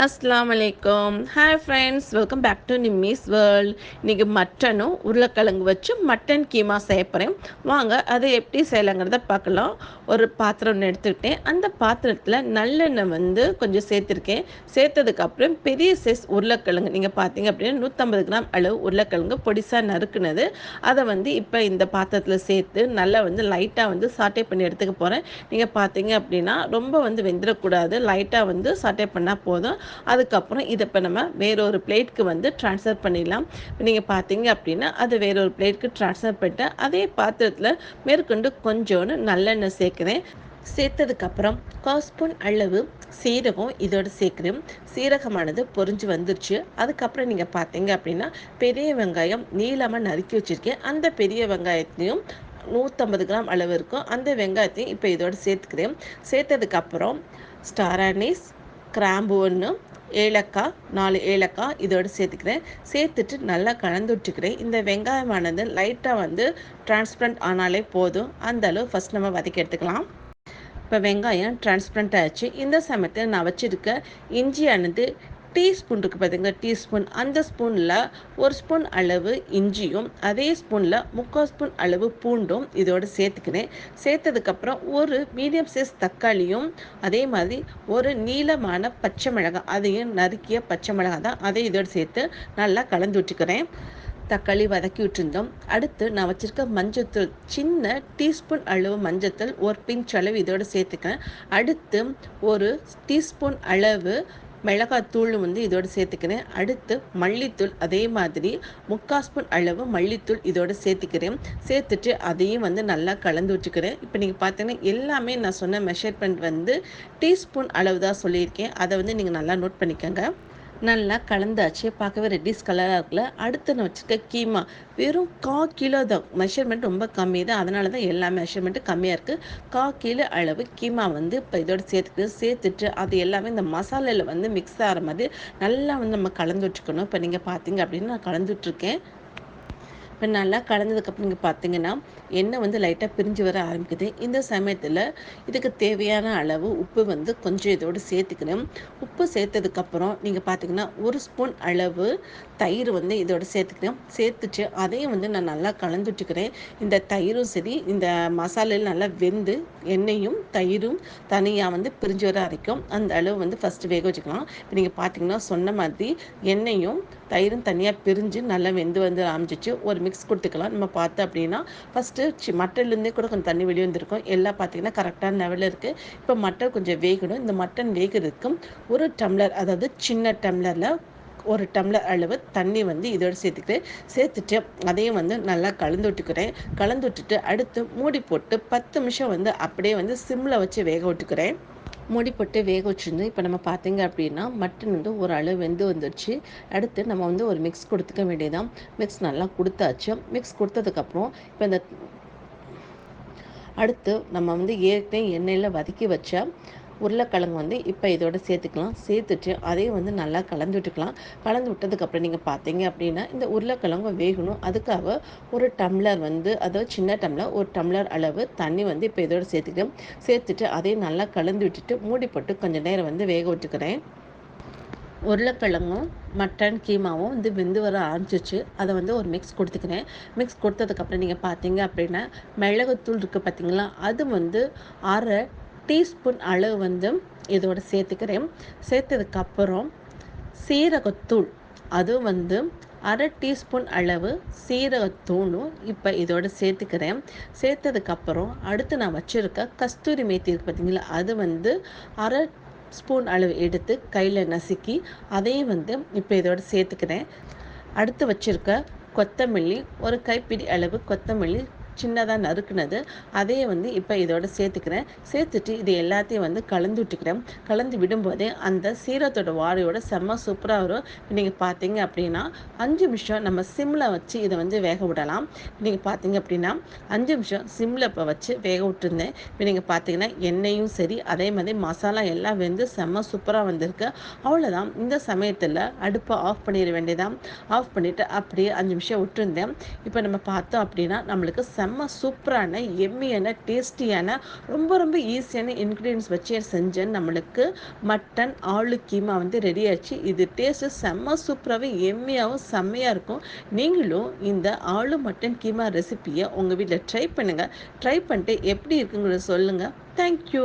அஸ்ஸலாமு அலைக்கும். Hi friends, welcome back to Nimmi's world. இன்றைக்கி மட்டனும் உருளைக்கிழங்கு வச்சு மட்டன் கீமா செய்ய போகிறேன். வாங்க அதை எப்படி செய்யலாங்கிறத பார்க்கலாம். ஒரு பாத்திரம் ஒன்று எடுத்துக்கிட்டேன். அந்த பாத்திரத்தில் நல்லெண்ணெய் கொஞ்சம் சேர்த்துருக்கேன். சேர்த்ததுக்கப்புறம் பெரிய சைஸ் உருளைக்கிழங்கு நீங்கள் பார்த்தீங்க அப்படின்னா 150 கிராம் அளவு உருளைக்கிழங்கு பொடிசாக நறுக்குனது. அதை இப்போ இந்த பாத்திரத்தில் சேர்த்து நல்லா லைட்டாக சாட்டே பண்ணி எடுத்துக்க போகிறேன். நீங்கள் பார்த்தீங்க அப்படின்னா ரொம்ப வெந்துடக்கூடாது. லைட்டாக சாட்டே பண்ணால் போதும். அதுக்கப்புறம் இதை இப்போ நம்ம வேறொரு பிளேட்க்கு ட்ரான்ஸ்ஃபர் பண்ணிடலாம். இப்போ நீங்கள் பார்த்தீங்க அப்படின்னா அது வேறொரு பிளேட்க்கு ட்ரான்ஸ்ஃபர் பண்ணிட்டு அதே பாத்திரத்தில் மேற்கொண்டு கொஞ்சோன்னு நல்லெண்ணெய் சேர்க்குறேன். சேர்த்ததுக்கப்புறம் 1 ஸ்பூன் அளவு சீரகம் இதோடு சேர்க்குறேன். சீரகமானது பொரிஞ்சு வந்துருச்சு. அதுக்கப்புறம் நீங்கள் பார்த்தீங்க அப்படின்னா பெரிய வெங்காயம் நீளமாக நறுக்கி வச்சுருக்கேன். அந்த பெரிய வெங்காயத்தையும் 150 கிராம் அளவு இருக்கும். அந்த வெங்காயத்தையும் இப்போ இதோடு சேர்த்துக்கிறேன். சேர்த்ததுக்கப்புறம் ஸ்டார் அனீஸ், கிராம்பு 1, ஏலக்காய் 4 ஏலக்காய் இதோடு சேர்த்துக்கிறேன். சேர்த்துட்டு நல்லா கலந்து விட்டுக்கிறேன். இந்த வெங்காயமானது லைட்டாக டிரான்ஸ்பரண்ட் ஆனாலே போதும். அந்த அளவு ஃபஸ்ட் நம்ம வதக்கி எடுத்துக்கலாம். இப்போ வெங்காயம் டிரான்ஸ்பரண்ட் ஆகிடுச்சு. இந்த சமயத்தில் நான் வச்சுருக்க இஞ்சியானது டீஸ்பூன் இருக்குது பார்த்தீங்களா, டீஸ்பூன். அந்த ஸ்பூனில் 1 ஸ்பூன் அளவு இஞ்சியும் அதே ஸ்பூனில் 3/4 ஸ்பூன் அளவு பூண்டும் இதோடு சேர்த்துக்கிறேன். சேர்த்ததுக்கப்புறம் ஒரு மீடியம் சைஸ் தக்காளியும் அதே மாதிரி ஒரு நீளமான பச்சை மிளகாய், அதையும் நறுக்கிய பச்சை மிளகாய் தான், அதை இதோடு சேர்த்து நல்லா கலந்து விட்டுக்கிறேன். தக்காளி வதக்கி விட்டுருந்தோம். அடுத்து நான் வச்சுருக்க மஞ்சத்தூள், சின்ன டீஸ்பூன் அளவு மஞ்சத்தூள் ஒரு பிஞ்ச் அளவு இதோடு சேர்த்துக்கிறேன். அடுத்து ஒரு டீஸ்பூன் அளவு மிளகாத்தூள் இதோடு சேர்த்துக்கிறேன். அடுத்து மல்லித்தூள் அதே மாதிரி 3/4 ஸ்பூன் அளவு மல்லித்தூள் இதோடு சேர்த்துக்கிறேன். சேர்த்துட்டு அதையும் நல்லா கலந்து வச்சுக்கிறேன். இப்போ நீங்கள் பார்த்தீங்கன்னா எல்லாமே நான் சொன்ன மெஷர்மெண்ட் டீஸ்பூன் அளவு தான் சொல்லியிருக்கேன். அதை நீங்கள் நல்லா நோட் பண்ணிக்கோங்க. நல்லா கலந்தாச்சு. பார்க்கவே ரெட்டிஸ் கலராக இருக்குல்ல. அடுத்து நான் வச்சுருக்க கீமா வெறும் 1/4 கிலோ தான். மெஷர்மெண்ட் ரொம்ப கம்மி தான், அதனால தான் எல்லா மெஷர்மெண்ட்டும் கம்மியாக இருக்குது. 1/4 கிலோ அளவு கீமா இப்போ இதோடு சேர்த்துட்டு அது எல்லாமே இந்த மசாலையில் மிக்ஸ் ஆகிற மாதிரி நல்லா நம்ம கலந்து வச்சுக்கணும். இப்போ நீங்கள் பார்த்தீங்க அப்படின்னா நான் கலந்துட்ருக்கேன். இப்போ நல்லா கலந்ததுக்கப்புறம் நீங்கள் பார்த்தீங்கன்னா எண்ணெய் லைட்டாக பிரிஞ்சு வர ஆரம்பிக்குது. இந்த சமயத்தில் இதுக்கு தேவையான அளவு உப்பு கொஞ்சம் இதோடு சேர்த்துக்கணும். உப்பு சேர்த்ததுக்கப்புறம் நீங்கள் பார்த்தீங்கன்னா 1 ஸ்பூன் அளவு தயிர் இதோடு சேர்த்துக்கிறேன். சேர்த்துட்டு அதையும் நான் நல்லா கலந்துட்டுக்கிறேன். இந்த தயிரும் சரி இந்த மசாலையில் நல்லா வெந்து எண்ணெயும் தயிரும் தனியாக பிரிஞ்சு வர அரைக்கும். அந்த அளவு ஃபஸ்ட்டு வேக வச்சுக்கலாம். இப்போ நீங்கள் பார்த்தீங்கன்னா சொன்ன மாதிரி எண்ணெயும் தயிரும் தனியாக பிரிஞ்சு நல்லா வெந்து ஆரம்பிச்சிச்சு. ஒரு மிக்ஸ் கொடுத்துக்கலாம். நம்ம பார்த்தோம் அப்படின்னா ஃபஸ்ட்டு மட்டன்லேருந்தே கூட கொஞ்சம் தண்ணி வெளியே வந்திருக்கும். எல்லாம் பார்த்தீங்கன்னா கரெக்டான லெவலில் இருக்குது. இப்போ மட்டன் கொஞ்சம் வேகணும். இந்த மட்டன் வேகிறதுக்கு ஒரு டம்ளர், அதாவது சின்ன டம்ளரில் 1 டம்ளர் அளவு தண்ணி இதோடு சேர்த்துக்கிறேன். சேர்த்துட்டு அதையும் நல்லா கலந்து விட்டுக்கிறேன். கலந்து விட்டுட்டு அடுத்து மூடி போட்டு 10 நிமிஷம் அப்படியே சிம்மில் வச்சு வேக விட்டுக்கிறேன். மூடி போட்டு வேக வச்சுருந்து இப்போ நம்ம பார்த்தீங்க அப்படின்னா மட்டன் ஒரு அளவு வெந்து வந்துடுச்சு. அடுத்து நம்ம ஒரு மிக்ஸ் கொடுத்துக்க வேண்டியதான். மிக்ஸ் நல்லா கொடுத்தாச்சு. மிக்ஸ் கொடுத்ததுக்கப்புறம் இப்போ இந்த அடுத்து நம்ம ஏற்கனவே எண்ணெயில் வதக்கி வச்ச உருளைக்கிழங்கு இப்போ இதோட சேர்த்துக்கலாம். சேர்த்துட்டு அதையும் நல்லா கலந்து விட்டுக்கலாம். கலந்து விட்டதுக்கப்புறம் நீங்கள் பார்த்தீங்க அப்படின்னா இந்த உருளைக்கிழங்கு வேகணும். அதுக்காக ஒரு டம்ளர் அதாவது சின்ன டம்ளர் 1 டம்ளர் அளவு தண்ணி இப்போ இதோட சேர்த்துக்கிறேன். சேர்த்துட்டு அதையும் நல்லா கலந்து விட்டுட்டு மூடி போட்டு கொஞ்சம் நேரம் வேக விட்டுக்கிறேன். உருளைக்கிழங்கும் மட்டன் கீமாவும் வெந்து வர ஆரம்பிச்சிச்சு. அதை ஒரு மிக்ஸ் கொடுத்துக்கிறேன். மிக்ஸ் கொடுத்ததுக்கப்புறம் நீங்கள் பார்த்தீங்க அப்படின்னா மிளகுத்தூள் இருக்குது பார்த்தீங்களா, அது 1/2 டீஸ்பூன் அளவு இதோட சேர்த்துக்கிறேன். சேர்த்ததுக்கப்புறம் சீரகத்தூள், அது 1/2 டீஸ்பூன் அளவு சீரகத்தூளும் இப்போ இதோட சேர்த்துக்கிறேன். சேர்த்ததுக்கப்புறம் அடுத்து நான் வச்சுருக்க கஸ்தூரி மேத்தி இருக்குது பார்த்தீங்களா, அது 1/2 ஸ்பூன் அளவு எடுத்து கையில் நசுக்கி அதையும் இப்போ இதோட சேர்த்துக்கிறேன். அடுத்து வச்சுருக்க கொத்தமல்லி, ஒரு கைப்பிடி அளவு கொத்தமல்லி சின்னதாக நறுக்குனது, அதையே இப்போ இதோட சேர்த்துக்கிறேன். சேர்த்துட்டு இது எல்லாத்தையும் கலந்து விட்டுக்கிறேன். கலந்து விடும்போதே அந்த சீரகத்தோட வாடையோட செம்ம சூப்பராக வரும். நீங்கள் பார்த்தீங்க அப்படின்னா 5 நிமிஷம் நம்ம சிம்மில் வச்சு இதை வேக விடலாம். நீங்கள் பார்த்தீங்க அப்படின்னா 5 நிமிஷம் சிம்மில் இப்போ வச்சு வேக விட்டுருந்தேன். இப்போ நீங்கள் பார்த்தீங்கன்னா எண்ணெயும் சரி அதே மாதிரி மசாலா எல்லாம் செம்ம சூப்பராக வந்திருக்கு. அவ்வளோதான். இந்த சமயத்தில் அடுப்பை ஆஃப் பண்ணிட வேண்டியதான். ஆஃப் பண்ணிவிட்டு அப்படியே 5 நிமிஷம் விட்டுருந்தேன். இப்போ நம்ம பார்த்தோம் அப்படின்னா நம்மளுக்கு செம்ம சூப்பரான எம்மியான டேஸ்டியான ரொம்ப ரொம்ப ஈஸியான இன்க்ரீடியன்ஸ் வச்சு செஞ்சேன். நம்மளுக்கு மட்டன் ஆலு கீமா வந்து ரெடி ஆச்சு. இது டேஸ்ட்டு செம்ம சூப்பராகவே எம்மியாகவும் செம்மையாக இருக்கும். நீங்களும் இந்த ஆலு மட்டன் கீமா ரெசிப்பியை உங்கள் வீட்டில் ட்ரை பண்ணுங்கள். ட்ரை பண்ணிட்டு எப்படி இருக்குங்கிறத சொல்லுங்கள். தேங்க்யூ.